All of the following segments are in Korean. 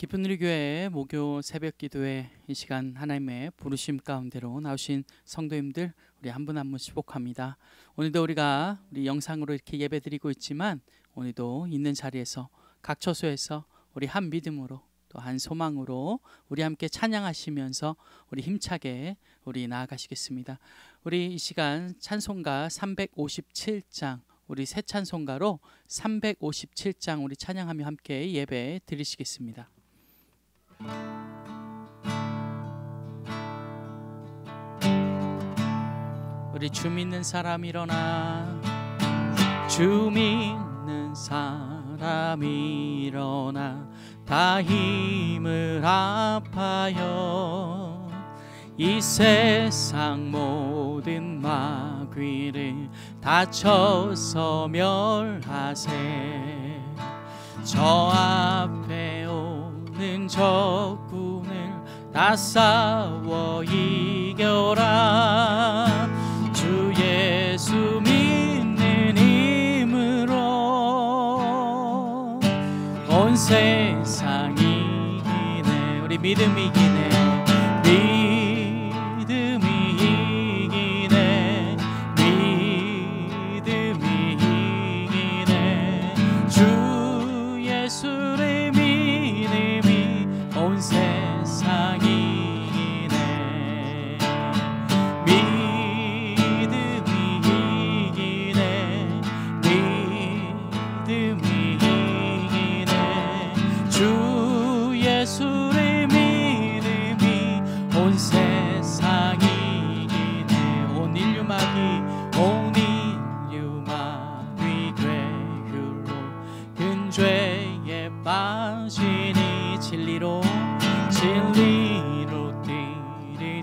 깊은 우리 교회 목요 새벽 기도회 이 시간 하나님의 부르심 가운데로 나오신 성도님들 우리 한 분 한 분 축복합니다. 오늘도 우리가 우리 영상으로 이렇게 예배드리고 있지만 오늘도 있는 자리에서 각 처소에서 우리 한 믿음으로 또 한 소망으로 우리 함께 찬양하시면서 우리 힘차게 우리 나아가시겠습니다. 우리 이 시간 찬송가 357장 우리 새 찬송가로 357장 우리 찬양하며 함께 예배 드리시겠습니다. 우리 주 믿는 사람 일어나, 주 믿는 사람 일어나, 다 힘을 합하여 이 세상 모든 마귀를 다쳐서 멸하세. 저 앞에 오는 적군을 다 싸워 이겨라. 주 예수 믿는 힘으로 온 세상 이기네. 우리 믿음이 이기네. 믿음이 이기네. 믿음이 이기네. 주 예수를 믿음이 온 세상 이기네. 믿음이 이기네. 믿음이 이기네. 주 예수를 믿음이 온 세상 이기네. 온 인류 마귀 괴율로 큰 죄에 빠지니 진리로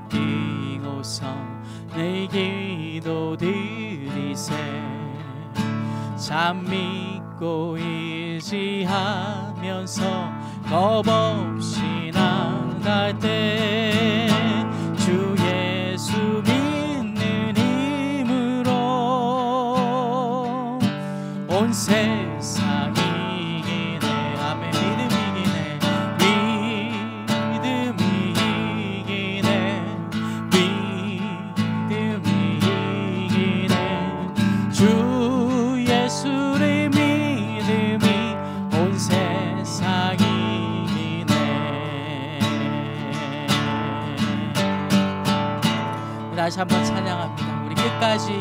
들이띠고서 내 기도 드리세. 참 믿고 의지하면서 겁없이 나갈 때 주 예수 믿는 힘으로 온 세상 이기네. 아멘. 믿음이 이기네. 믿음이 이기네. 믿음이 이기네. 주 예수를 믿음이 온 세상 이기네. 다시 한번 찬양합니다. 우리 끝까지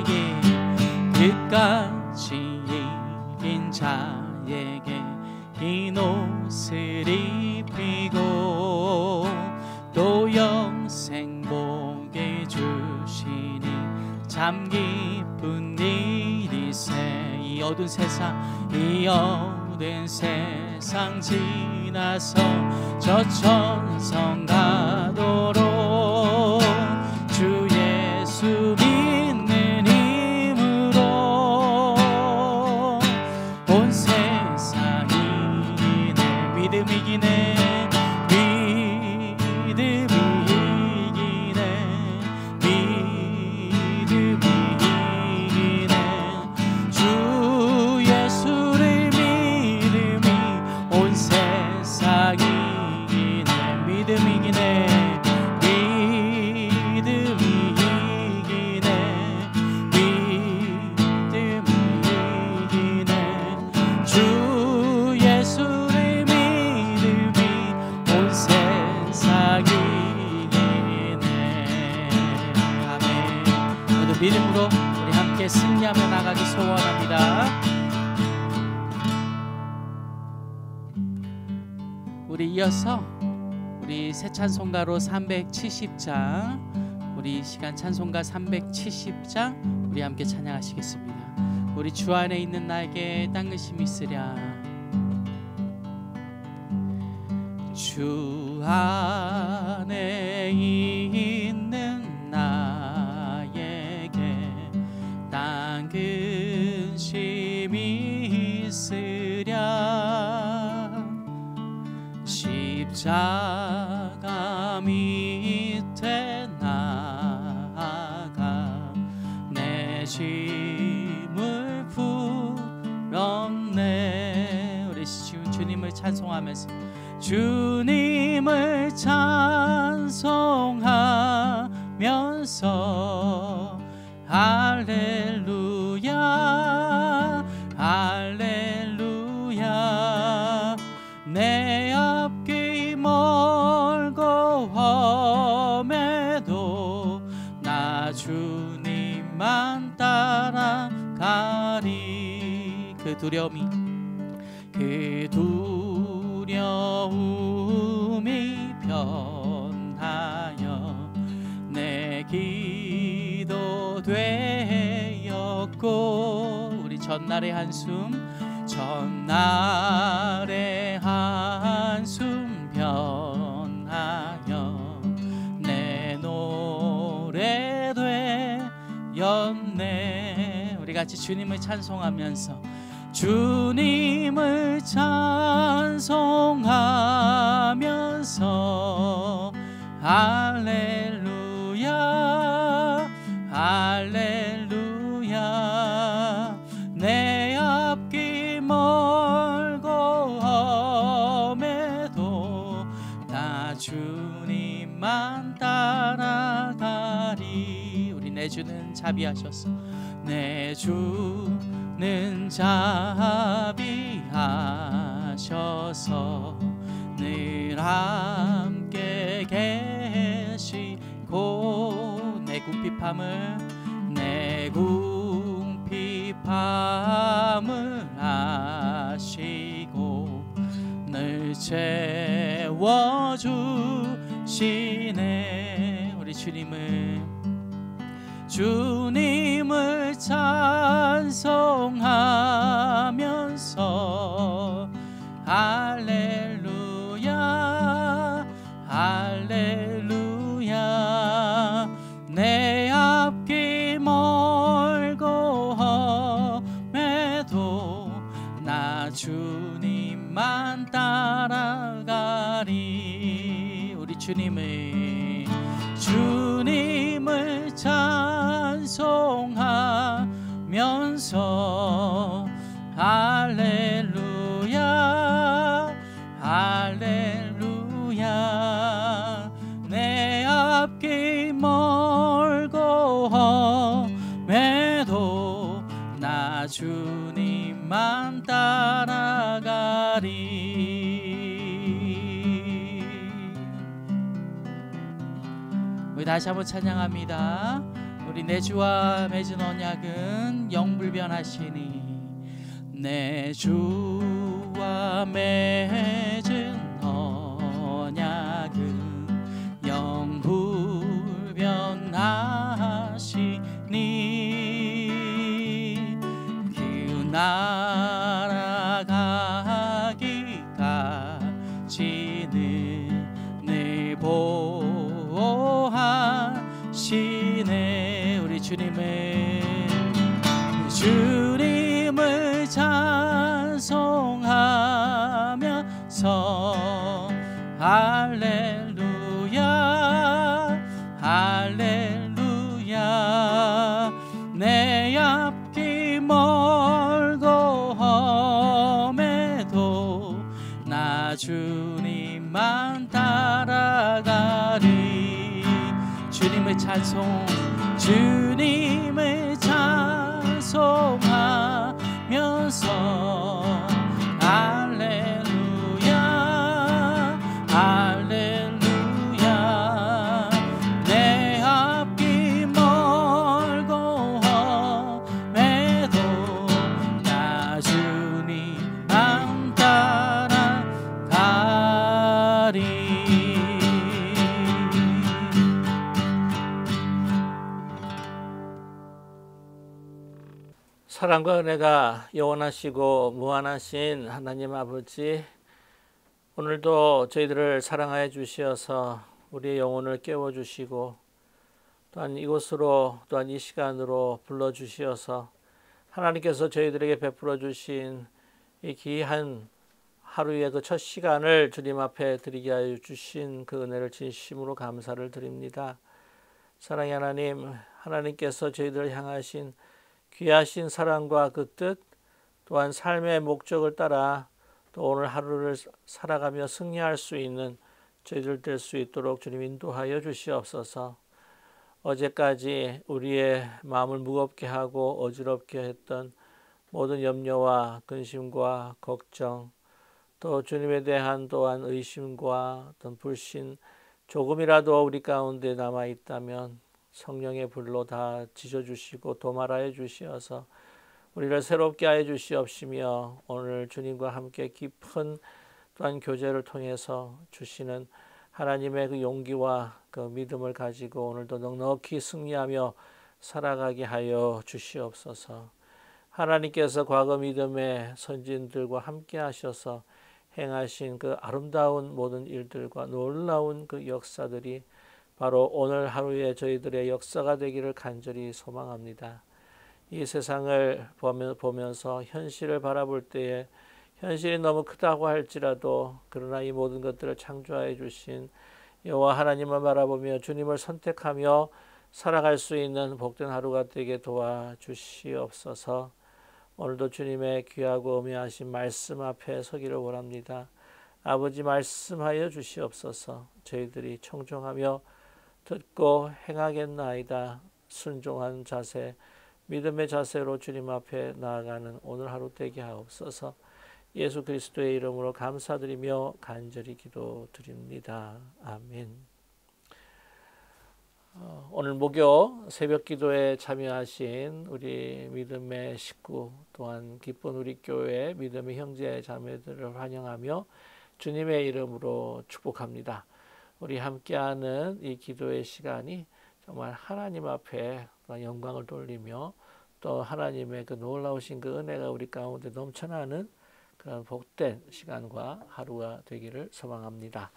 이긴 자에게 흰 옷을 입히고 또 영생 복을 주시니 참 기쁜 일이세. 이 어두운 세상 지나서 저 천성 가도록 주 예수 믿는 힘으로 온 세상 이기네. 믿음이 이기네. 믿음이 이기네. 믿음이 이기네. 주 예수를 믿음이 온 세상 이기네. 믿음이 이기네. 믿음으로 우리 함께 승리하며 나가기 소원합니다. 우리 이어서 우리 새 찬송가로 370장 우리 시간 찬송가 370장 우리 함께 찬양하시겠습니다. 우리 주 안에 있는 나에게 땅끝이 있으랴. 주 안에 있는 근심이 있으랴. 십자가 밑에 나아가 내 짐을 풀었네. 우리 주님을 찬송하면서 주님을 찬송하면서 할렐루야 할렐루야 내 앞길 멀고 험해도 나 주님만 따라가리. 그 두려움이 변하여 내 기도 되었고 우리 전날의 한숨 변하여 내 노래 되었네. 우리 같이 주님을 찬송하면서 주님을 찬송하면서 할렐루야 할렐루야 내 앞길 멀고 험해도 나 주님만 따라가리. 우리 내 주는 자비하셔서 내 주는 자비하셔서 늘 함께 계시고 내 궁핍함을 아시고 늘 채워주시네. 우리 주님을 찬송하면서 할렐루야 할렐루야 내 앞길 멀고 험해도 나 주님만 따라가리. 우리 주님을 찬송하면서 할렐루야 할렐루야 내 앞길 멀고 험해도 나 주님만 따라가리. 우리 다시 한번 찬양합니다. 우리 내 주와 맺은 언약은 영불변하시니 내 주와 맺은 언약은 영불변하시니 그 나라 가기까지는 늘 보호하시네. 우리 주님을 찬송하면서 할렐루야 할렐루야 내 앞길 멀고 험해도 나 주님만 따라가리. 주님을 찬송하면서 할렐루야 할렐루야 내 앞길 멀고 험해도 나 주님만 따라가리. 사랑과 은혜가 영원하시고 무한하신 하나님 아버지, 오늘도 저희들을 사랑하여 주시어서 우리의 영혼을 깨워주시고 또한 이곳으로 또한 이 시간으로 불러주시어서 하나님께서 저희들에게 베풀어 주신 이 귀한 하루의 그 첫 시간을 주님 앞에 드리게 하여 주신 그 은혜를 진심으로 감사를 드립니다. 사랑의 하나님, 하나님께서 저희들을 향하신 귀하신 사랑과 그 뜻 또한 삶의 목적을 따라 또 오늘 하루를 살아가며 승리할 수 있는 저희들 될 수 있도록 주님 인도하여 주시옵소서. 어제까지 우리의 마음을 무겁게 하고 어지럽게 했던 모든 염려와 근심과 걱정, 또 주님에 대한 또한 의심과 어떤 불신 조금이라도 우리 가운데 남아 있다면 성령의 불로 다 지져주시고 도말하여 주시어서 우리를 새롭게 하여 주시옵시며, 오늘 주님과 함께 깊은 또한 교제를 통해서 주시는 하나님의 그 용기와 그 믿음을 가지고 오늘도 넉넉히 승리하며 살아가게 하여 주시옵소서. 하나님께서 과거 믿음의 선진들과 함께 하셔서 행하신 그 아름다운 모든 일들과 놀라운 그 역사들이 바로 오늘 하루의 저희들의 역사가 되기를 간절히 소망합니다. 이 세상을 보면서 현실을 바라볼 때에 현실이 너무 크다고 할지라도 그러나 이 모든 것들을 창조하여 주신 여호와 하나님을 바라보며 주님을 선택하며 살아갈 수 있는 복된 하루가 되게 도와주시옵소서. 오늘도 주님의 귀하고 엄미하신 말씀 앞에 서기를 원합니다. 아버지, 말씀하여 주시옵소서. 저희들이 청종하며 듣고 행하겠나이다. 순종한 자세, 믿음의 자세로 주님 앞에 나아가는 오늘 하루 되게 하옵소서. 예수 그리스도의 이름으로 감사드리며 간절히 기도드립니다. 아멘. 오늘 목요 새벽 기도에 참여하신 우리 믿음의 식구, 또한 기쁜 우리 교회 믿음의 형제 자매들을 환영하며 주님의 이름으로 축복합니다. 우리 함께하는 이 기도의 시간이 정말 하나님 앞에 영광을 돌리며 또 하나님의 그 놀라우신 그 은혜가 우리 가운데 넘쳐나는 그런 복된 시간과 하루가 되기를 소망합니다.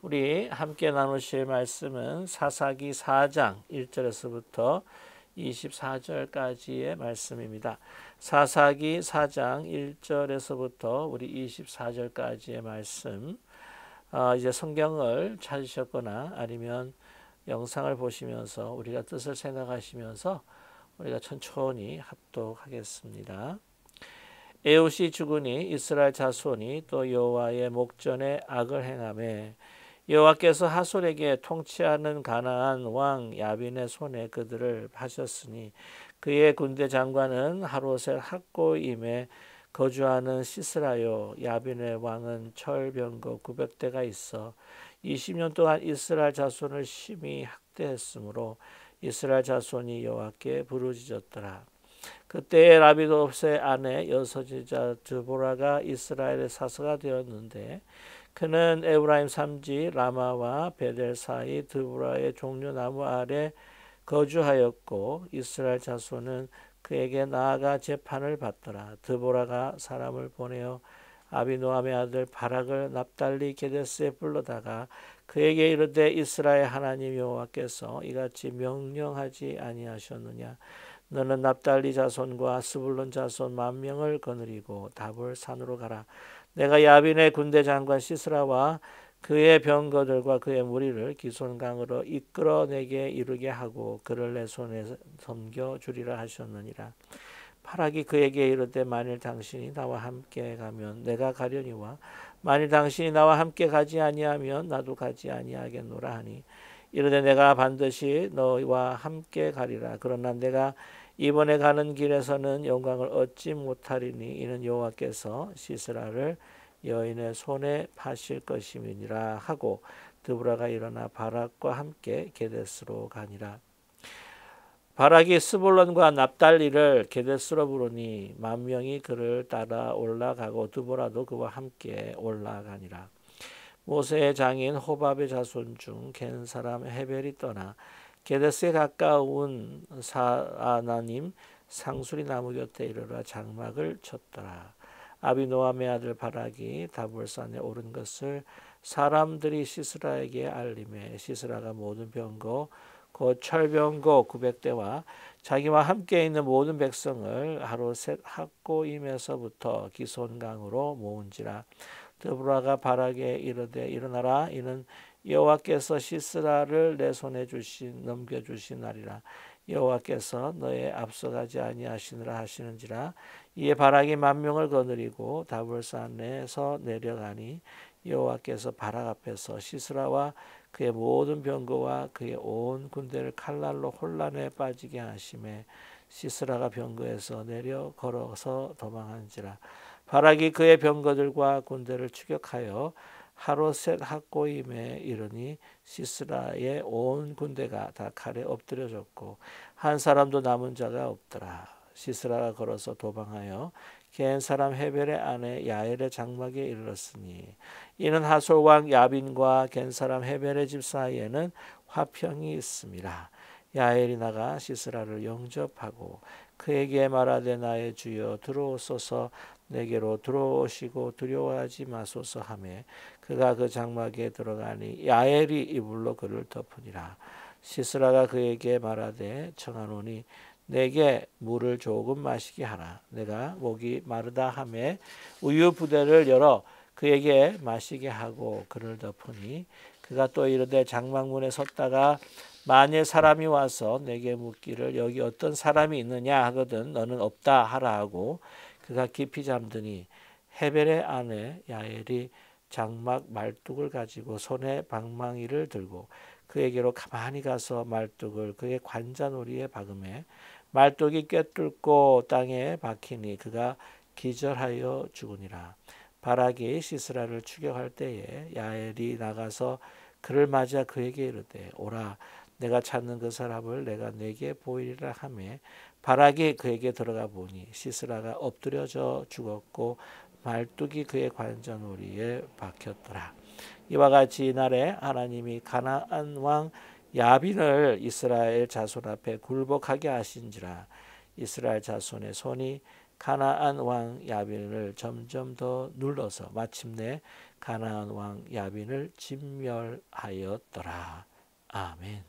우리 함께 나누실 말씀은 사사기 4장 1절에서부터 24절까지의 말씀입니다. 사사기 4장 1절에서부터 우리 24절까지의 말씀, 이제 성경을 찾으셨거나 아니면 영상을 보시면서 우리가 뜻을 생각하시면서 우리가 천천히 합독하겠습니다. 에웃이 죽으니 이스라엘 자손이 또 여호와의 목전에 악을 행하매 여호와께서 하솔에게 통치하는 가나안 왕 야빈의 손에 그들을 파셨으니 그의 군대 장관은 하롯의 학고임에 거주하는 시스라요. 야빈의 왕은 철병거 900대가 있어 20년 동안 이스라엘 자손을 심히 학대했으므로 이스라엘 자손이 여호와께 부르짖었더라. 그때 라비도스의 아내 여서지자 드보라가 이스라엘의 사서가 되었는데 그는 에브라임 산지 라마와 베델 사이 드보라의 종려나무 아래 거주하였고 이스라엘 자손은 그에게 나아가 재판을 받더라. 드보라가 사람을 보내어 아비노함의 아들 바락을 납달리 게데스에 불러다가 그에게 이르되 이스라엘 하나님 여호와께서 이같이 명령하지 아니하셨느냐. 너는 납달리 자손과 스불론 자손 10,000명을 거느리고 다볼 산으로 가라. 내가 야빈의 군대 장관 시스라와 그의 병거들과 그의 무리를 기손강으로 이끌어 내게 이르게 하고 그를 내 손에 섬겨주리라 하셨느니라. 바락이 그에게 이르되 만일 당신이 나와 함께 가면 내가 가려니와 만일 당신이 나와 함께 가지 아니하면 나도 가지 아니하겠노라 하니 이르되 내가 반드시 너와 함께 가리라. 그러나 내가 이번에 가는 길에서는 영광을 얻지 못하리니 이는 여호와께서 시스라를 여인의 손에 파실 것임이니라 하고 드보라가 일어나 바락과 함께 게데스로 가니라. 바락이 스불론과 납달리를 게데스로 부르니 10,000명이 그를 따라 올라가고 드보라도 그와 함께 올라가니라. 모세의 장인 호밥의 자손 중 겐 사람 헤벨이 떠나 게데스에 가까운 사아나님 상수리 나무 곁에 이르러 장막을 쳤더라. 아비노함의 아들 바락이 다볼산에 오른 것을 사람들이 시스라에게 알림해 시스라가 모든 병거 곧 철병거 900대와 자기와 함께 있는 모든 백성을 하루셋 학고임에서부터 기손강으로 모은지라. 드보라가 바락에 이르되 일어나라. 이는 여호와께서 시스라를 내 손에 넘겨주신 날이라. 여호와께서 너의 앞서가지 아니하시느라 하시는지라. 이에 바락이 만명을 거느리고 다볼산에서 내려가니 여호와께서 바락 앞에서 시스라와 그의 모든 병거와 그의 온 군대를 칼날로 혼란에 빠지게 하심에 시스라가 병거에서 내려 걸어서 도망한지라. 바락이 그의 병거들과 군대를 추격하여 하로셋 학고임에 이르니 시스라의 온 군대가 다 칼에 엎드려졌고 한 사람도 남은 자가 없더라. 시스라가 걸어서 도망하여 겐 사람 헤벨의 아내 야엘의 장막에 이르렀으니 이는 하솔 왕 야빈과 겐 사람 헤벨의 집 사이에는 화평이 있음이라. 야엘이 나가 시스라를 영접하고 그에게 말하되 나의 주여 들어오소서 내게로 들어오시고 두려워하지 마소서 하매 그가 그 장막에 들어가니 야엘이 이불로 그를 덮으니라. 시스라가 그에게 말하되 청하노니 내게 물을 조금 마시게 하라. 내가 목이 마르다 하매 우유 부대를 열어 그에게 마시게 하고 그를 덮으니 그가 또 이르되 장막문에 섰다가 만일 사람이 와서 내게 묻기를 여기 어떤 사람이 있느냐 하거든 너는 없다 하라 하고 그가 깊이 잠드니 헤벨의 아내 야엘이 장막 말뚝을 가지고 손에 방망이를 들고 그에게로 가만히 가서 말뚝을 그의 관자놀이에 박음에 말뚝이 꿰뚫고 땅에 박히니 그가 기절하여 죽으니라. 바락이 시스라를 추격할 때에 야엘이 나가서 그를 맞아 그에게 이르되 오라 내가 찾는 그 사람을 내가 내게 보이리라 하매 바락이 그에게 들어가 보니 시스라가 엎드려져 죽었고 말뚝이 그의 관자놀이에 박혔더라. 이와 같이 이날에 하나님이 가나안 왕 야빈을 이스라엘 자손 앞에 굴복하게 하신지라. 이스라엘 자손의 손이 가나안 왕 야빈을 점점 더 눌러서 마침내 가나안 왕 야빈을 진멸하였더라. 아멘.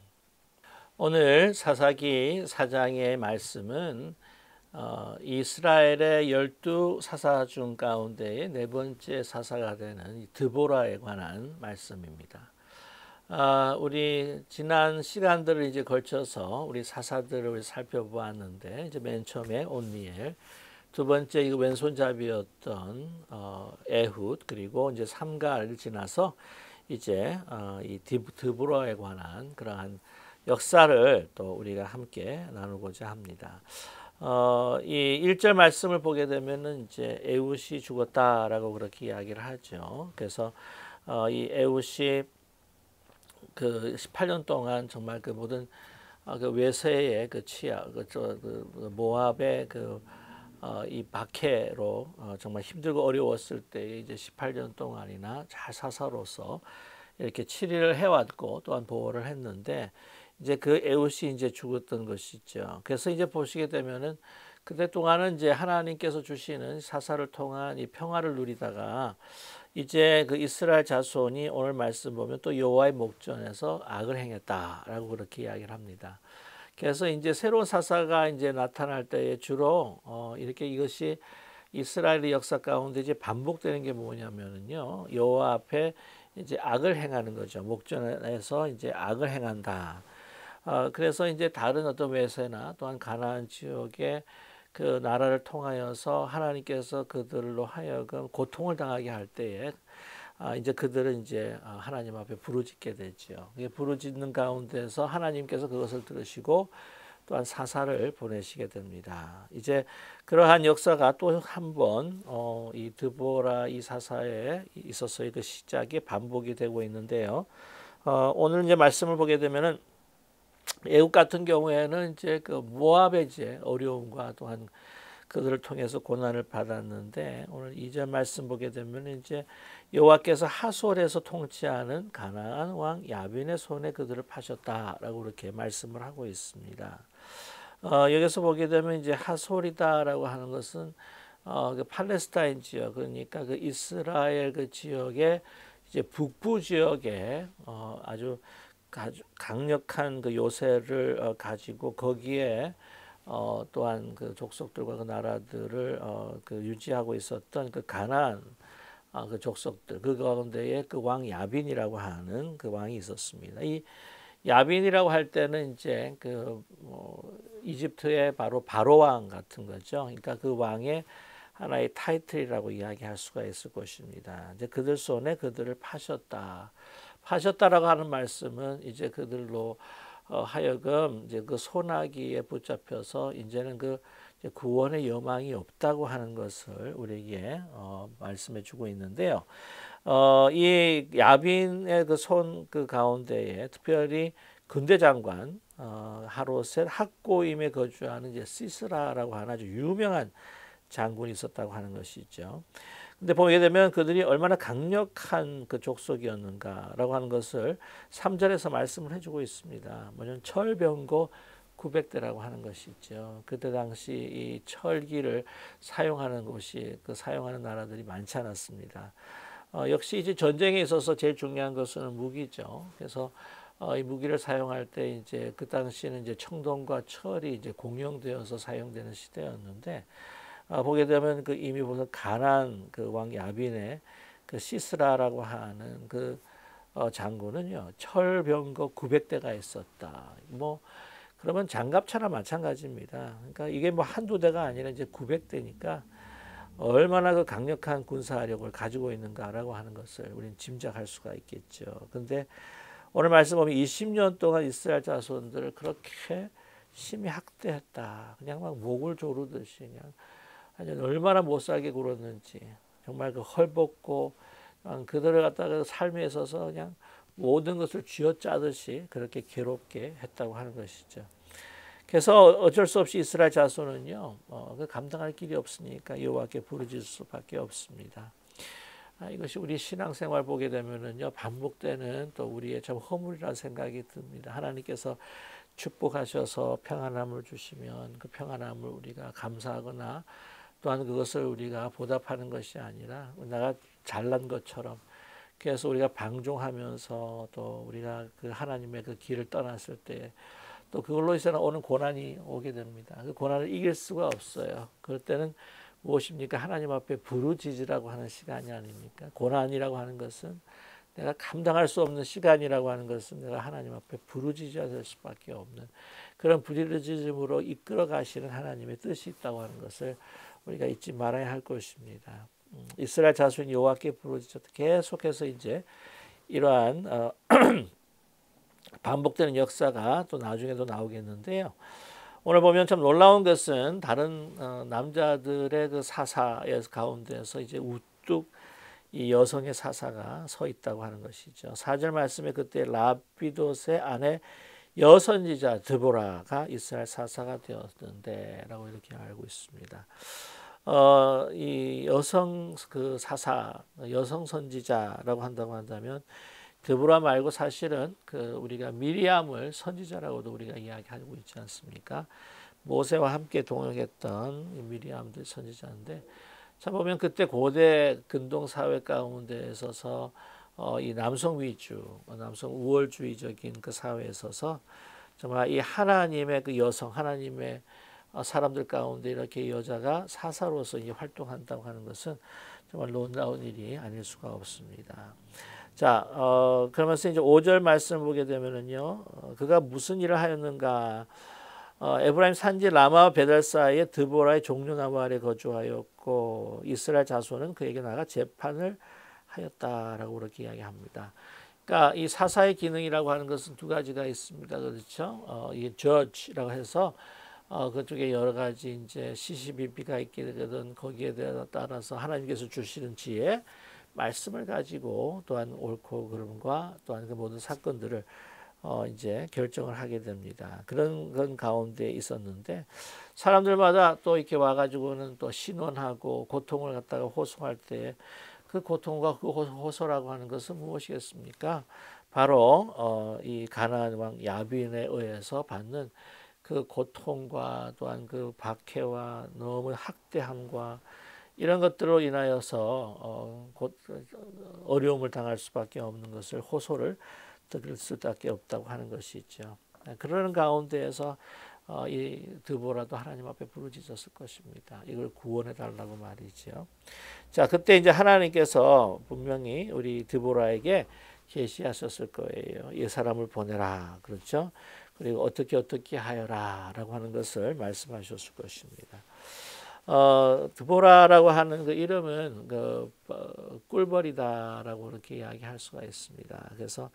오늘 사사기 4장의 말씀은 이스라엘의 12 사사 중 가운데의 네 번째 사사가 되는 드보라에 관한 말씀입니다. 우리 지난 시간들을 이제 걸쳐서 우리 사사들을 살펴보았는데 이제 맨 처음에 온니엘, 두 번째 이거 왼손잡이였던 에훗, 그리고 이제 삼가를 지나서 이제 이 드보라에 관한 그러한 역사를 또 우리가 함께 나누고자 합니다. 이 1절 말씀을 보게 되면은 이제 에훗이 죽었다라고 그렇게 이야기를 하죠. 그래서 이 에훗이 그 18년 동안 정말 그 모든 그 외세의 그 치하, 그 모압의 이 박해로 정말 힘들고 어려웠을 때 이제 18년 동안이나 잘 사사로서 이렇게 치리를 해왔고 또한 보호를 했는데 이제 그 에훗이 이제 죽었던 것이죠. 그래서 이제 보시게 되면은 그때 동안은 이제 하나님께서 주시는 사사를 통한 이 평화를 누리다가 이제 그 이스라엘 자손이 오늘 말씀 보면 또 여호와의 목전에서 악을 행했다라고 그렇게 이야기를 합니다. 그래서 이제 새로운 사사가 이제 나타날 때에 주로 이렇게 이것이 이스라엘의 역사 가운데 이제 반복되는 게 뭐냐면은요, 여호와 앞에 이제 악을 행하는 거죠. 목전에서 이제 악을 행한다. 그래서 이제 다른 어떤 외세나 또한 가나안 지역의 그 나라를 통하여서 하나님께서 그들로 하여금 고통을 당하게 할 때에 이제 그들은 이제 하나님 앞에 부르짖게 되죠. 부르짖는 가운데서 하나님께서 그것을 들으시고 또한 사사를 보내시게 됩니다. 이제 그러한 역사가 또 한 번 이 드보라 이 사사에 있어서의 그 시작이 반복이 되고 있는데요. 오늘 이제 말씀을 보게 되면은 애굽 같은 경우에는 이제 그 모압의 이제 어려움과 또한 그들을 통해서 고난을 받았는데 오늘 2절 말씀 보게 되면 이제 여호와께서 하솔에서 통치하는 가나안 왕 야빈의 손에 그들을 파셨다라고 그렇게 말씀을 하고 있습니다. 여기서 보게 되면 이제 하솔이다라고 하는 것은 그 팔레스타인 지역, 그러니까 그 이스라엘 그 지역의 이제 북부 지역에 아주 강력한 그 요새를 가지고 거기에 또한 그 족속들과 그 나라들을 그 유지하고 있었던 그 가나안 그 족속들, 그 가운데에 그 왕 야빈이라고 하는 그 왕이 있었습니다. 이 야빈이라고 할 때는 이제 이집트의 바로 왕 같은 거죠. 그러니까 그 왕의 하나의 타이틀이라고 이야기할 수가 있을 것입니다. 이제 그들 손에 그들을 파셨다. 파셨다라고 하는 말씀은 이제 그들로 하여금 이제 그 소나기에 붙잡혀서 이제는 그 구원의 여망이 없다고 하는 것을 우리에게 말씀해 주고 있는데요. 이 야빈의 그 손 그 가운데에 특별히 군대 장관 하롯셋 학고임에 거주하는 이제 시스라라고 하는 아주 유명한 장군이 있었다고 하는 것이죠. 근데 보게 되면 그들이 얼마나 강력한 그 족속이었는가라고 하는 것을 3절에서 말씀을 해주고 있습니다. 뭐냐면 철병거 900대라고 하는 것이죠. 그때 당시 이 철기를 사용하는 곳이 사용하는 나라들이 많지 않았습니다. 역시 이제 전쟁에 있어서 제일 중요한 것은 무기죠. 그래서 이 무기를 사용할 때 이제 그 당시에는 이제 청동과 철이 이제 공용되어서 사용되는 시대였는데 보게 되면 그 이미 벌써 가난 그 왕 야빈의 그 시스라라고 하는 그 장군은요 철병거 900대가 있었다. 뭐 그러면 장갑차나 마찬가지입니다. 그러니까 이게 뭐 한두 대가 아니라 이제 900대니까 얼마나 그 강력한 군사력을 가지고 있는가라고 하는 것을 우리는 짐작할 수가 있겠죠. 근데 오늘 말씀 보면 20년 동안 이스라엘 자손들을 그렇게 심히 학대했다. 그냥 막 목을 조르듯이 그냥 아니 얼마나 못 살게 굴었는지 정말 그 헐벗고 그들을 갖다가 삶에 있어서 그냥 모든 것을 쥐어짜듯이 그렇게 괴롭게 했다고 하는 것이죠. 그래서 어쩔 수 없이 이스라엘 자손은요 감당할 길이 없으니까 여호와께 부르짖을 수밖에 없습니다. 이것이 우리 신앙생활 보게 되면은요 반복되는 또 우리의 참 허물이라는 생각이 듭니다. 하나님께서 축복하셔서 평안함을 주시면 그 평안함을 우리가 감사하거나 또한 그것을 우리가 보답하는 것이 아니라 내가 잘난 것처럼 그래서 우리가 방종하면서 또 우리가 그 하나님의 그 길을 떠났을 때 또 그걸로 인해서 오는 고난이 오게 됩니다. 그 고난을 이길 수가 없어요. 그럴 때는 무엇입니까? 하나님 앞에 부르짖으라고 하는 시간이 아닙니까? 고난이라고 하는 것은 내가 감당할 수 없는 시간이라고 하는 것은 내가 하나님 앞에 부르짖어야 될 수밖에 없는 그런 부르짖음으로 이끌어 가시는 하나님의 뜻이 있다고 하는 것을 우리가 잊지 말아야 할 것입니다. 이스라엘 자손이 여호와께 부르짖었다. 계속해서 이제 이러한 반복되는 역사가 또 나중에도 나오겠는데요. 오늘 보면 참 놀라운 것은 다른 남자들의 그 사사의 가운데서 이제 우뚝 이 여성의 사사가 서 있다고 하는 것이죠. 4절 말씀에 그때 라피돗의 아내 여선지자 드보라가 이스라엘 사사가 되었는데라고 이렇게 알고 있습니다. 이 여성 그 사사, 여성 선지자라고 한다고 한다면 드보라 말고 사실은 그 우리가 미리암을 선지자라고도 우리가 이야기하고 있지 않습니까? 모세와 함께 동역했던 미리암도 선지자인데 참 보면 그때 고대 근동 사회 가운데 있어서 이 남성 위주, 남성 우월주의적인 그 사회에 있어서 정말 이 하나님의 그 여성, 하나님의 사람들 가운데 이렇게 여자가 사사로서 이제 활동한다고 하는 것은 정말 놀라운 일이 아닐 수가 없습니다. 자, 그러면서 이제 5절 말씀을 보게 되면은요, 그가 무슨 일을 하였는가? 에브라임 산지 라마 베델 사이에 드보라의 종려나무 아래 거주하였고 이스라엘 자손은 그에게 나가 재판을 하였다라고 그렇게 이야기합니다. 그러니까 이 사사의 기능이라고 하는 것은 두 가지가 있습니다. 그렇죠? 이게 judge라고 해서 그쪽에 여러 가지 이제 시시비비가 있게 되거든 거기에 따라서 하나님께서 주시는 지혜 말씀을 가지고 또한 옳고 그름과 또한 그 모든 사건들을 이제 결정을 하게 됩니다. 그런 가운데 있었는데 사람들마다 또 이렇게 와가지고는 또 신원하고 고통을 갖다가 호소할 때 그 고통과 그 호소라고 하는 것은 무엇이겠습니까? 바로 이 가나안 왕 야빈에 의해서 받는 그 고통과 또한 그 박해와 너무 학대함과 이런 것들로 인하여서 어려움을 당할 수밖에 없는 것을 호소를 들을 수밖에 없다고 하는 것이죠. 그러는 가운데에서 이 드보라도 하나님 앞에 부르짖었을 것입니다. 이걸 구원해 달라고 말이죠. 자, 그때 이제 하나님께서 분명히 우리 드보라에게 계시하셨을 거예요. 이 사람을 보내라. 그렇죠? 그리고 어떻게 하여라라고 하는 것을 말씀하셨을 것입니다. 드보라라고 하는 그 이름은 꿀벌이다라고 그렇게 이야기할 수가 있습니다. 그래서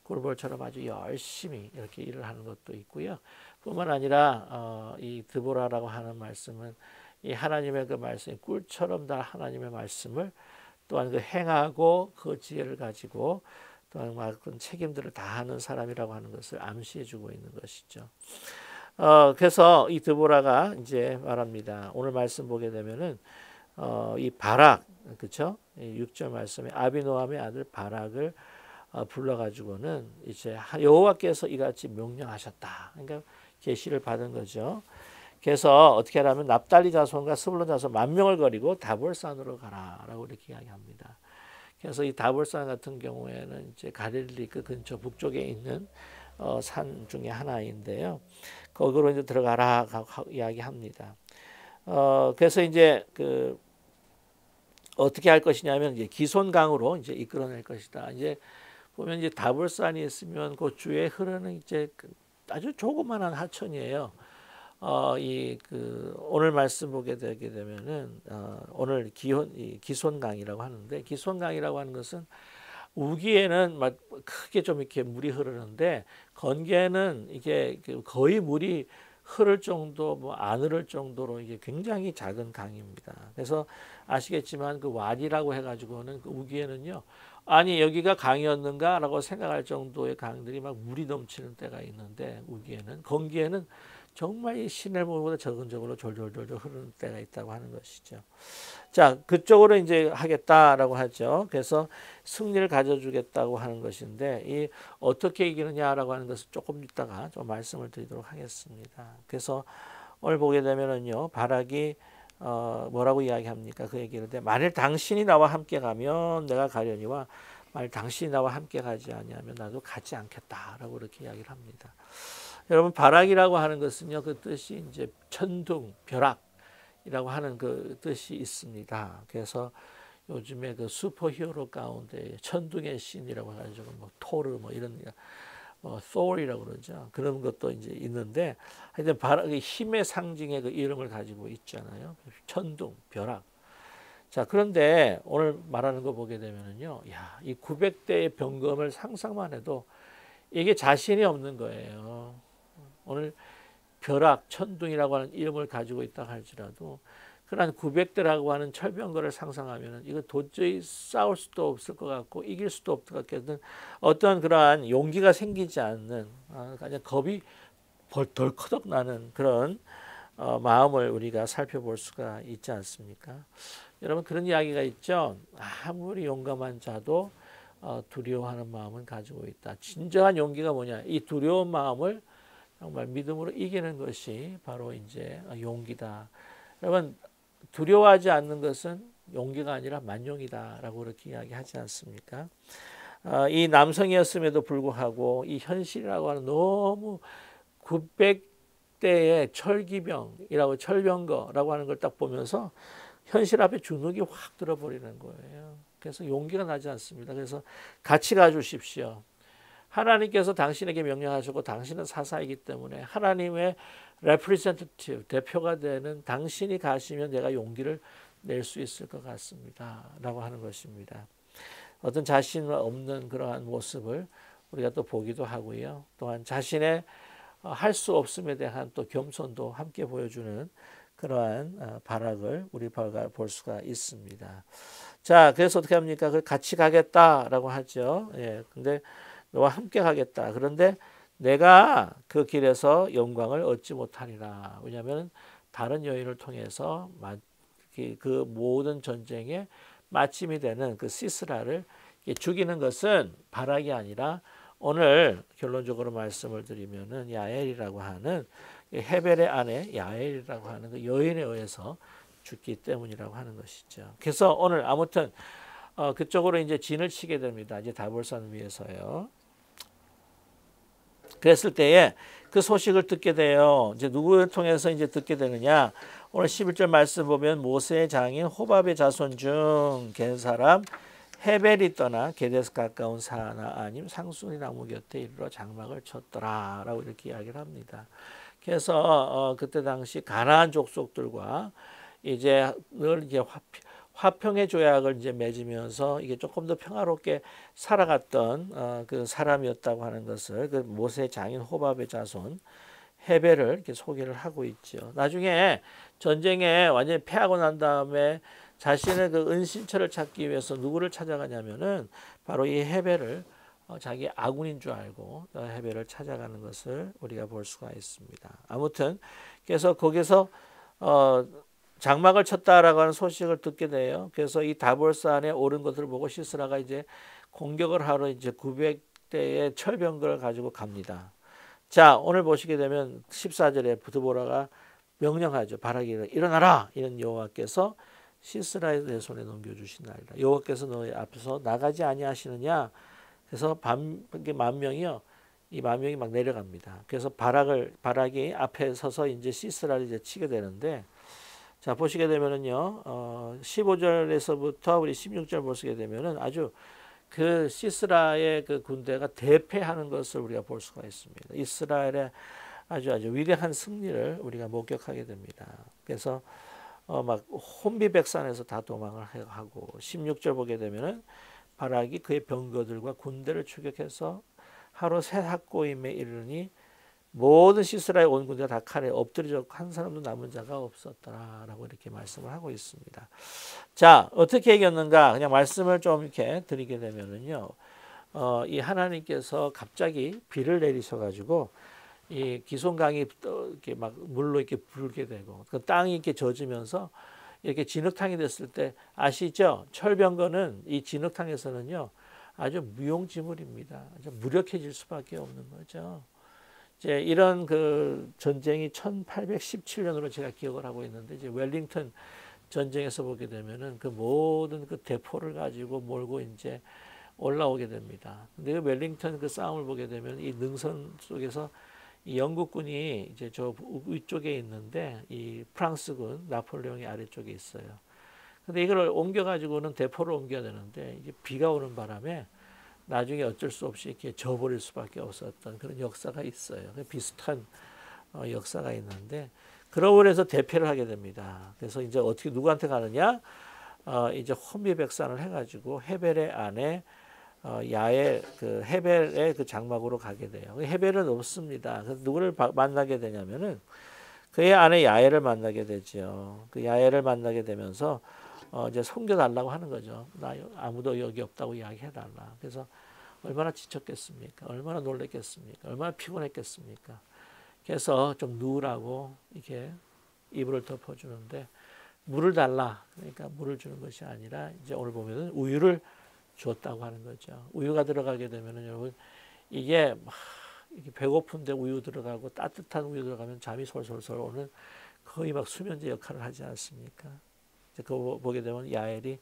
꿀벌처럼 아주 열심히 이렇게 일을 하는 것도 있고요. 뿐만 아니라 이 드보라라고 하는 말씀은 이 하나님의 그 말씀, 꿀처럼 다 하나님의 말씀을 또한 그 행하고 그 지혜를 가지고 또한 그런 책임들을 다하는 사람이라고 하는 것을 암시해주고 있는 것이죠. 그래서 이 드보라가 이제 말합니다. 오늘 말씀 보게 되면은 이 바락, 그렇죠? 6절 말씀에 아비노함의 아들 바락을 불러가지고는 이제 여호와께서 이같이 명령하셨다. 그러니까 계시를 받은 거죠. 그래서 어떻게 하냐면 납달리 자손과 스불론 자손 10,000명을 거리고 다볼산으로 가라라고 이렇게 이야기합니다. 그래서 이 다볼산 같은 경우에는 이제 갈릴리 그 근처 북쪽에 있는 산 중에 하나인데요. 거기로 이제 들어가라 이야기합니다. 그래서 이제 그 어떻게 할 것이냐면 이제 기손강으로 이제 이끌어낼 것이다. 이제 보면 이제 다볼산이 있으면 그 주에 흐르는 이제 아주 조그만한 하천이에요. 오늘 말씀 보게 되게 되면은 오늘 기손강이라고 하는데 기손강이라고 하는 것은 우기에는 막 크게 좀 이렇게 물이 흐르는데 건기에는 이게 거의 물이 흐를 정도 뭐 안 흐를 정도로 이게 굉장히 작은 강입니다. 그래서 아시겠지만 그 와디라고 해가지고는 그 우기에는요. 아니 여기가 강이었는가라고 생각할 정도의 강들이 막 물이 넘치는 때가 있는데 우기에는 건기에는 정말 이 시냇물보다 적은 적으로 졸졸졸 흐르는 때가 있다고 하는 것이죠. 자, 그쪽으로 이제 하겠다라고 하죠. 그래서 승리를 가져주겠다고 하는 것인데 이 어떻게 이기느냐라고 하는 것을 조금 이따가 좀 말씀을 드리도록 하겠습니다. 그래서 오늘 보게 되면은요, 바락이 뭐라고 이야기합니까? 그 얘기를 해. 만일 당신이 나와 함께 가면 내가 가려니와 만일 당신이 나와 함께 가지 아니하면 나도 가지 않겠다라고 이렇게 이야기를 합니다. 여러분 바락이라고 하는 것은요 그 뜻이 이제 천둥, 벼락이라고 하는 그 뜻이 있습니다. 그래서 요즘에 그 슈퍼히어로 가운데 천둥의 신이라고 해가지고 뭐 토르 뭐 이런 Thor이라고 그러죠. 그런 것도 이제 있는데 하여튼 바락이 힘의 상징의 그 이름을 가지고 있잖아요. 천둥, 벼락. 자 그런데 오늘 말하는 거 보게 되면은요, 야, 이 900대의 병검을 상상만 해도 이게 자신이 없는 거예요. 오늘 벼락, 천둥이라고 하는 이름을 가지고 있다 할지라도 그런 900대라고 하는 철병거를 상상하면 이거 도저히 싸울 수도 없을 것 같고 이길 수도 없을 것 같은 어떤 그러한 용기가 생기지 않는 그냥 겁이 덜커덕 나는 그런 마음을 우리가 살펴볼 수가 있지 않습니까? 여러분 그런 이야기가 있죠. 아무리 용감한 자도 두려워하는 마음은 가지고 있다. 진정한 용기가 뭐냐? 이 두려운 마음을 정말 믿음으로 이기는 것이 바로 이제 용기다. 여러분 두려워하지 않는 것은 용기가 아니라 만용이다라고 그렇게 이야기하지 않습니까? 이 남성이었음에도 불구하고 이 현실이라고 하는 너무 900대의 철기병이라고 철병거라고 하는 걸 딱 보면서 현실 앞에 주눅이 확 들어버리는 거예요. 그래서 용기가 나지 않습니다. 그래서 같이 가주십시오. 하나님께서 당신에게 명령하셨고 당신은 사사이기 때문에 하나님의 representative, 대표가 되는 당신이 가시면 내가 용기를 낼 수 있을 것 같습니다. 라고 하는 것입니다. 어떤 자신 없는 그러한 모습을 우리가 또 보기도 하고요. 또한 자신의 할 수 없음에 대한 또 겸손도 함께 보여주는 그러한 발악을 우리 볼 수가 있습니다. 자, 그래서 어떻게 합니까? 그 같이 가겠다라고 하죠. 예, 근데 너와 함께 가겠다. 그런데 내가 그 길에서 영광을 얻지 못하리라. 왜냐하면 다른 여인을 통해서 그 모든 전쟁의 마침이 되는 그 시스라를 죽이는 것은 바락이 아니라 오늘 결론적으로 말씀을 드리면은 야엘이라고 하는 헤벨의 아내 야엘이라고 하는 그 여인에 의해서 죽기 때문이라고 하는 것이죠. 그래서 오늘 아무튼 그쪽으로 이제 진을 치게 됩니다. 이제 다볼산 위에서요. 그랬을 때에 그 소식을 듣게 돼요. 이제 누구를 통해서 이제 듣게 되느냐? 오늘 11절 말씀 보면 모세의 장인 호밥의 자손 중 겐 사람 헤벨이 떠나 게데스 가까운 사나 아님 상수리 나무 곁에 이르러 장막을 쳤더라라고 이렇게 이야기를 합니다. 그래서 그때 당시 가나안 족속들과 이제 늘 이제 화평의 조약을 이제 맺으면서 이게 조금 더 평화롭게 살아갔던 그 사람이었다고 하는 것을 그 모세 장인 호밥의 자손 헤벨을 이렇게 소개를 하고 있죠. 나중에 전쟁에 완전히 패하고 난 다음에 자신의 그 은신처를 찾기 위해서 누구를 찾아가냐면은 바로 이 헤벨을 자기 아군인 줄 알고 헤벨을 찾아가는 것을 우리가 볼 수가 있습니다. 아무튼 그래서 거기서 장막을 쳤다라고 하는 소식을 듣게 돼요. 그래서 이 다볼산에 오른 것을 보고 시스라가 이제 공격을 하러 이제 900대의 철병거를 가지고 갑니다. 자, 오늘 보시게 되면 14절에 드보라가 명령하죠. 바라기를 일어나라. 이런 여호와께서 시스라의 내 손에 넘겨주신나이다. 여호와께서 너희 앞에서 나가지 아니하시느냐. 그래서 만 명이요. 이 만 명이 막 내려갑니다. 그래서 바락이 앞에 서서 이제 시스라를 이제 치게 되는데, 자 보시게 되면은요, 15절에서부터 우리 16절 보시게 되면은 아주 그 시스라의 그 군대가 대패하는 것을 우리가 볼 수가 있습니다. 이스라엘의 아주 위대한 승리를 우리가 목격하게 됩니다. 그래서 막 혼비백산에서 다 도망을 하고 16절 보게 되면은 바락이 그의 병거들과 군대를 추격해서 하루 새 삭고임에 이르니 모든 시스라의 온 군대가 다 칼에 엎드려졌고 한 사람도 남은 자가 없었더라라고 이렇게 말씀을 하고 있습니다. 자, 어떻게 이겼는가? 그냥 말씀을 좀 이렇게 드리게 되면은요, 이 하나님께서 갑자기 비를 내리셔가지고 이 기슭강이 이렇게 막 물로 이렇게 불게 되고 그 땅이 이렇게 젖으면서 이렇게 진흙탕이 됐을 때 아시죠? 철병거는 이 진흙탕에서는요 아주 무용지물입니다. 아주 무력해질 수밖에 없는 거죠. 이제 이런 그 전쟁이 1817년으로 제가 기억을 하고 있는데 이제 웰링턴 전쟁에서 보게 되면은 그 모든 그 대포를 가지고 몰고 이제 올라오게 됩니다. 근데 그 웰링턴 그 싸움을 보게 되면 이 능선 속에서 이 영국군이 이제 저 위쪽에 있는데 이 프랑스군 나폴레옹이 아래쪽에 있어요. 근데 이걸 옮겨가지고는 대포를 옮겨야 되는데 이제 비가 오는 바람에 나중에 어쩔 수 없이 이렇게 져버릴 수밖에 없었던 그런 역사가 있어요. 비슷한 역사가 있는데 그러고 해서 대패를 하게 됩니다. 그래서 이제 어떻게 누구한테 가느냐? 이제 혼비백산을 해가지고 헤벨의 안에 야엘 그 헤벨의 그 장막으로 가게 돼요. 헤벨은 없습니다. 그래서 누구를 만나게 되냐면은 그의 아내 야엘을 만나게 되죠. 그 야엘을 만나게 되면서 이제 섬겨달라고 하는 거죠. 나 아무도 여기 없다고 이야기해달라. 그래서 얼마나 지쳤겠습니까? 얼마나 놀랬겠습니까? 얼마나 피곤했겠습니까? 그래서 좀 누우라고 이렇게 이불을 덮어주는데 물을 달라. 그러니까 물을 주는 것이 아니라 이제 오늘 보면은 우유를 줬다고 하는 거죠. 우유가 들어가게 되면은 여러분 이게 막 이게 배고픈데 우유 들어가고 따뜻한 우유 들어가면 잠이 솔솔솔 오는 거의 막 수면제 역할을 하지 않습니까? 그거 보게 되면 야엘이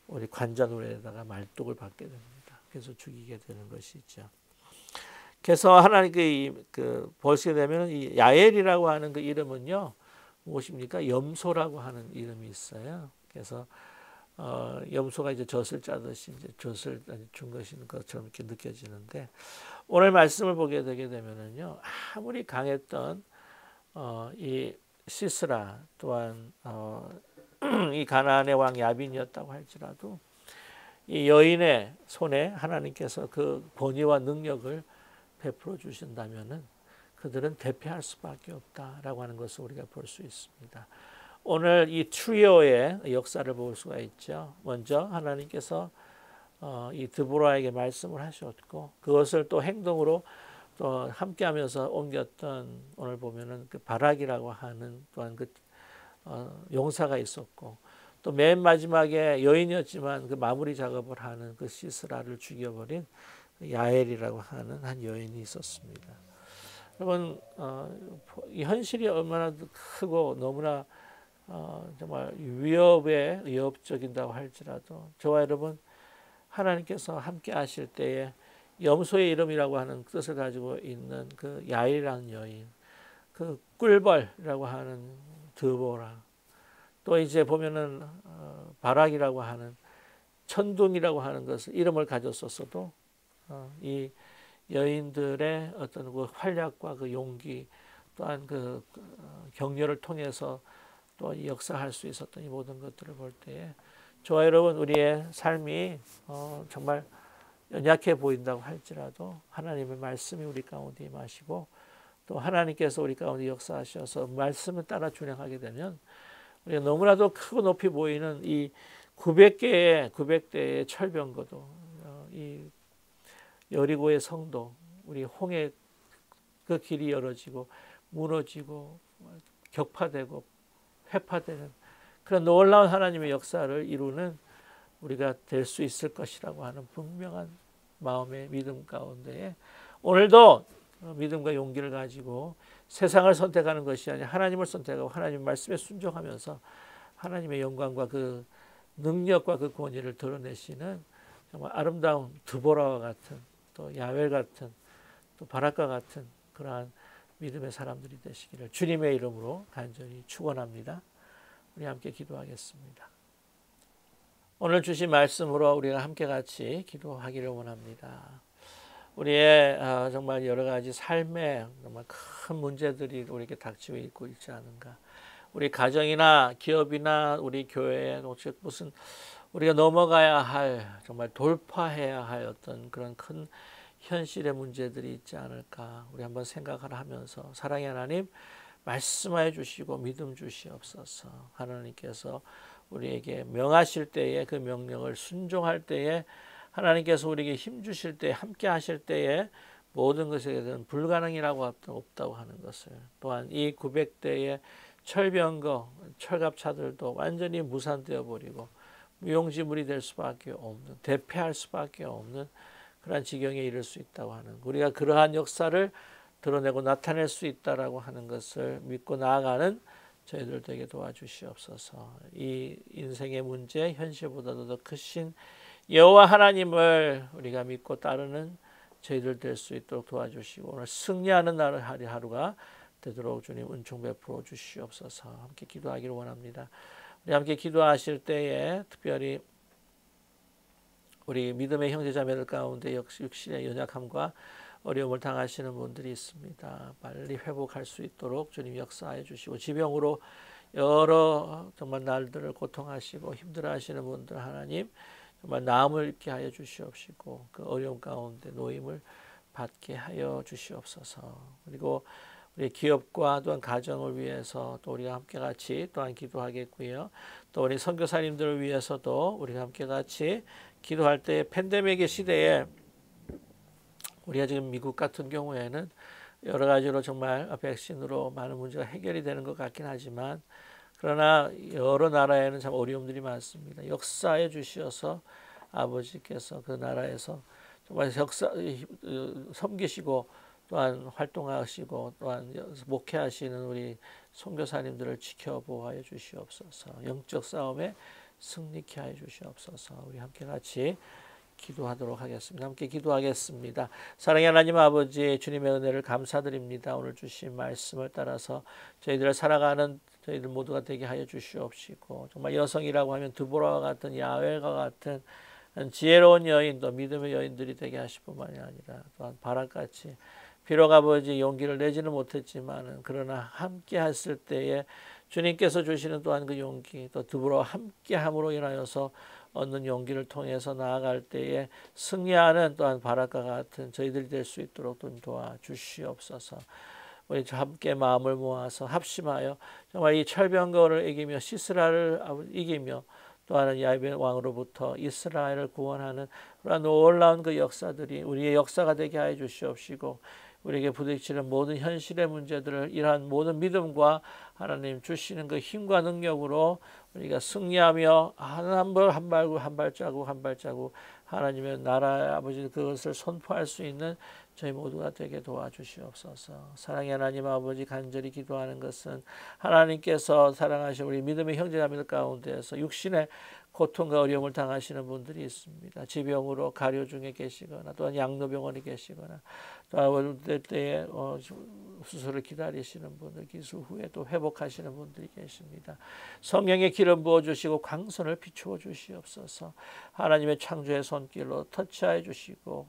우리 관자놀이에다가 말뚝을 받게 됩니다. 그래서 죽이게 되는 것이죠. 그래서 하나님 그 보시게 되면 이 야엘이라고 하는 그 이름은요 무엇입니까? 염소라고 하는 이름이 있어요. 그래서 염소가 이제 젖을 짜듯이 이제 젖을 준 것인 것처럼 이렇게 느껴지는데 오늘 말씀을 보게 되게 되면은요 아무리 강했던 이 시스라 또한 이 가나안의 왕 야빈이었다고 할지라도 이 여인의 손에 하나님께서 그 권위와 능력을 베풀어 주신다면은 그들은 대패할 수밖에 없다라고 하는 것을 우리가 볼 수 있습니다. 오늘 이 트리오의 역사를 볼 수가 있죠. 먼저 하나님께서 이 드보라에게 말씀을 하셨고 그것을 또 행동으로 또 함께하면서 옮겼던 오늘 보면은 그 바락이라고 하는 또한 그 용사가 있었고 또 맨 마지막에 여인이었지만 그 마무리 작업을 하는 그 시스라를 죽여버린 야엘이라고 하는 한 여인이 있었습니다. 여러분 이 현실이 얼마나 크고 너무나 정말 위협적인다고 할지라도 저와 여러분 하나님께서 함께 하실 때에 염소의 이름이라고 하는 뜻을 가지고 있는 그 야엘이라는 여인, 그 꿀벌이라고 하는 드보라, 또 이제 보면은 바락이라고 하는 천둥이라고 하는 것을 이름을 가졌었어도 이 여인들의 어떤 그 활약과 그 용기 또한 그 격려를 통해서 또 역사할 수 있었던 이 모든 것들을 볼 때에 저와 여러분 우리의 삶이 정말 연약해 보인다고 할지라도 하나님의 말씀이 우리 가운데 임하시고 또 하나님께서 우리 가운데 역사하셔서 말씀을 따라 준행하게 되면 우리가 너무나도 크고 높이 보이는 이 900대의 철병거도 이 여리고의 성도 우리 홍해 그 길이 열어지고 무너지고 격파되고 회파되는 그런 놀라운 하나님의 역사를 이루는 우리가 될 수 있을 것이라고 하는 분명한 마음의 믿음 가운데에 오늘도 믿음과 용기를 가지고 세상을 선택하는 것이 아니라 하나님을 선택하고 하나님 말씀에 순종하면서 하나님의 영광과 그 능력과 그 권위를 드러내시는 정말 아름다운 드보라와 같은 또 야웰 같은 또 바락과 같은 그러한 믿음의 사람들이 되시기를 주님의 이름으로 간절히 축원합니다. 우리 함께 기도하겠습니다. 오늘 주신 말씀으로 우리가 함께 같이 기도하기를 원합니다. 우리의 정말 여러 가지 삶에 정말 큰 문제들이 우리에게 닥치고 있고 있지 않은가. 우리 가정이나 기업이나 우리 교회에 무슨 우리가 넘어가야 할 정말 돌파해야 할 어떤 그런 큰 현실의 문제들이 있지 않을까. 우리 한번 생각을 하면서 사랑의 하나님 말씀하여 주시고 믿음 주시옵소서. 하나님께서 우리에게 명하실 때에 그 명령을 순종할 때에 하나님께서 우리에게 힘 주실 때 함께 하실 때에 모든 것에 대해서는 불가능이라고 없다고 하는 것을 또한 이 900대의 철병거 철갑차들도 완전히 무산되어 버리고 무용지물이 될 수밖에 없는 대패할 수밖에 없는 그러한 지경에 이를 수 있다고 하는 우리가 그러한 역사를 드러내고 나타낼 수 있다라고 하는 것을 믿고 나아가는 저희들 되게 도와주시옵소서. 이 인생의 문제 현실보다도 더 크신 여호와 하나님을 우리가 믿고 따르는 저희들 될 수 있도록 도와주시고 오늘 승리하는 날 하루가 되도록 주님 은총 베풀어 주시옵소서. 함께 기도하기를 원합니다. 우리 함께 기도하실 때에 특별히 우리 믿음의 형제자매들 가운데 역시 육신의 연약함과 어려움을 당하시는 분들이 있습니다. 빨리 회복할 수 있도록 주님 역사해 주시고 지병으로 여러 정말 날들을 고통하시고 힘들어하시는 분들 하나님 정말 나음을 입게 하여 주시옵시고 그 어려움 가운데 노임을 받게 하여 주시옵소서. 그리고 우리 기업과 또한 가정을 위해서 또 우리가 함께 같이 또한 기도하겠고요. 또 우리 선교사님들을 위해서도 우리가 함께 같이 기도할 때 팬데믹의 시대에 우리가 지금 미국 같은 경우에는 여러 가지로 정말 백신으로 많은 문제가 해결이 되는 것 같긴 하지만 그러나 여러 나라에는 참 어려움들이 많습니다. 역사해 주시어서 아버지께서 그 나라에서 정말 섬기시고 또한 활동하시고 또한 목회하시는 우리 선교사님들을 지켜보아여 주시옵소서. 영적 싸움에 승리케 하여 주시옵소서. 우리 함께 같이 기도하도록 하겠습니다. 함께 기도하겠습니다. 사랑의 하나님 아버지 주님의 은혜를 감사드립니다. 오늘 주신 말씀을 따라서 저희들을 살아가는 저희들 모두가 되게 하여 주시옵시고 정말 여성이라고 하면 드보라와 같은 야웰과 같은 지혜로운 여인도 믿음의 여인들이 되게 하실 뿐만이 아니라 또한 바락같이 비록 아버지 용기를 내지는 못했지만 그러나 함께 했을 때에 주님께서 주시는 또한 그 용기 또 드보라와 함께 함으로 인하여서 얻는 용기를 통해서 나아갈 때에 승리하는 또한 바락과 같은 저희들이 될 수 있도록 도와주시옵소서. 우리 함께 마음을 모아서 합심하여 정말 이 철병거를 이기며 시스라를 이기며 또 하는 야베 왕으로부터 이스라엘을 구원하는 그런 놀라운 그 역사들이 우리의 역사가 되게 하여 주시옵시고 우리에게 부딪히는 모든 현실의 문제들을 이러한 모든 믿음과 하나님 주시는 그 힘과 능력으로 우리가 승리하며 한 발자국 하나님의 나라 아버지 그것을 선포할 수 있는 저희 모두가 되게 도와주시옵소서. 사랑의 하나님 아버지 간절히 기도하는 것은 하나님께서 사랑하신 우리 믿음의 형제자매들 가운데에서 육신의 고통과 어려움을 당하시는 분들이 있습니다. 지병으로 가려 중에 계시거나 또한 양로병원에 계시거나 또 아버지 때에 수술을 기다리시는 분들, 기술 후에 또 회복하시는 분들이 계십니다. 성령의 기름 부어주시고 광선을 비추어 주시옵소서. 하나님의 창조의 손길로 터치하여 주시고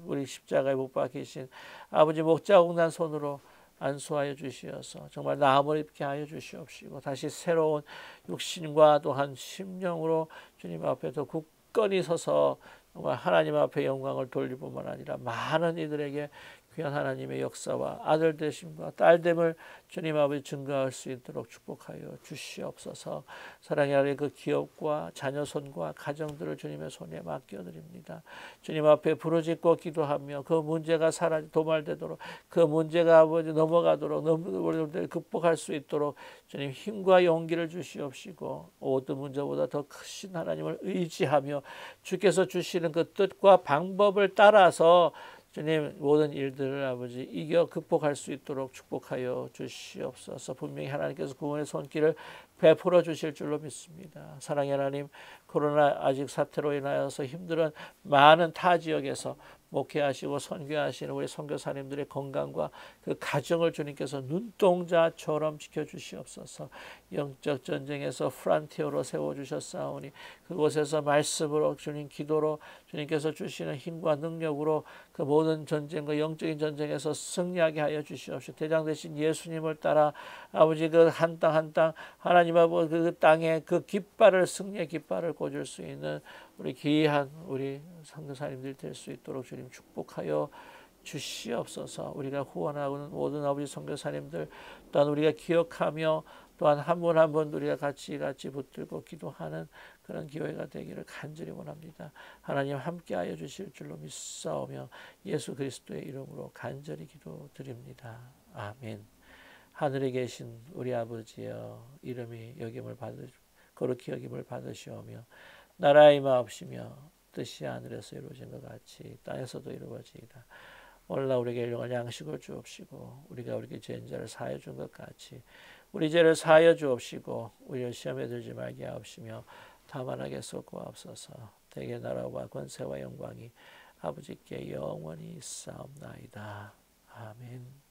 우리 십자가에 못 박히신 아버지 목자국 난 손으로 안수하여 주시어서 정말 나음을 입게 하여 주시옵시고 다시 새로운 육신과 또한 심령으로 주님 앞에 더 굳건히 서서 정말 하나님 앞에 영광을 돌릴 뿐만 아니라 많은 이들에게 귀한 하나님의 역사와 아들 되심과 딸 됨을 주님 아버지 증거할 수 있도록 축복하여 주시옵소서. 사랑의 하나님 그 기업과 자녀 손과 가정들을 주님의 손에 맡겨드립니다. 주님 앞에 부르짖고 기도하며 그 문제가 도말되도록 그 문제가 아버지 넘어가도록 극복할 수 있도록 주님 힘과 용기를 주시옵시고 모든 문제보다 더 크신 하나님을 의지하며 주께서 주시는 그 뜻과 방법을 따라서 주님 모든 일들을 아버지 이겨 극복할 수 있도록 축복하여 주시옵소서. 분명히 하나님께서 구원의 손길을 베풀어 주실 줄로 믿습니다. 사랑의 하나님, 코로나 아직 사태로 인하여서 힘든 많은 타 지역에서 목회하시고 선교하시는 우리 선교사님들의 건강과 그 가정을 주님께서 눈동자처럼 지켜주시옵소서. 영적 전쟁에서 프란티어로 세워주셨사오니 그곳에서 말씀으로 주님 기도로 주님께서 주시는 힘과 능력으로 그 모든 전쟁과 영적인 전쟁에서 승리하게 하여 주시옵시고 대장 되신 예수님을 따라 아버지 그 한 땅 한 땅 하나님 아버지 그 땅에 그 깃발을 승리의 깃발을 꽂을 수 있는 우리 귀한 우리 선교사님들 될 수 있도록 주님 축복하여 주시옵소서. 우리가 후원하는 모든 아버지 선교사님들 또한 우리가 기억하며 또한 한 분 한 분 우리가 같이 붙들고 기도하는 그런 기회가 되기를 간절히 원합니다. 하나님 함께하여 주실 줄로 믿사오며 예수 그리스도의 이름으로 간절히 기도드립니다. 아멘. 하늘에 계신 우리 아버지여 이름이 거룩히 여김을 받으시오며 나라의 임하옵시며 뜻이 하늘에서 이루어진 것 같이 땅에서도 이루어지이다. 오늘날 우리에게 일용할 양식을 주옵시고 우리가 우리에게 죄인 자를 사하여 준 것 같이 우리 죄를 사하여 주옵시고 우리를 시험에 들지 말게 하옵시며 다만 하게 쏟고하옵소서. 대개 나라와 권세와 영광이 아버지께 영원히 있사옵나이다. 아멘.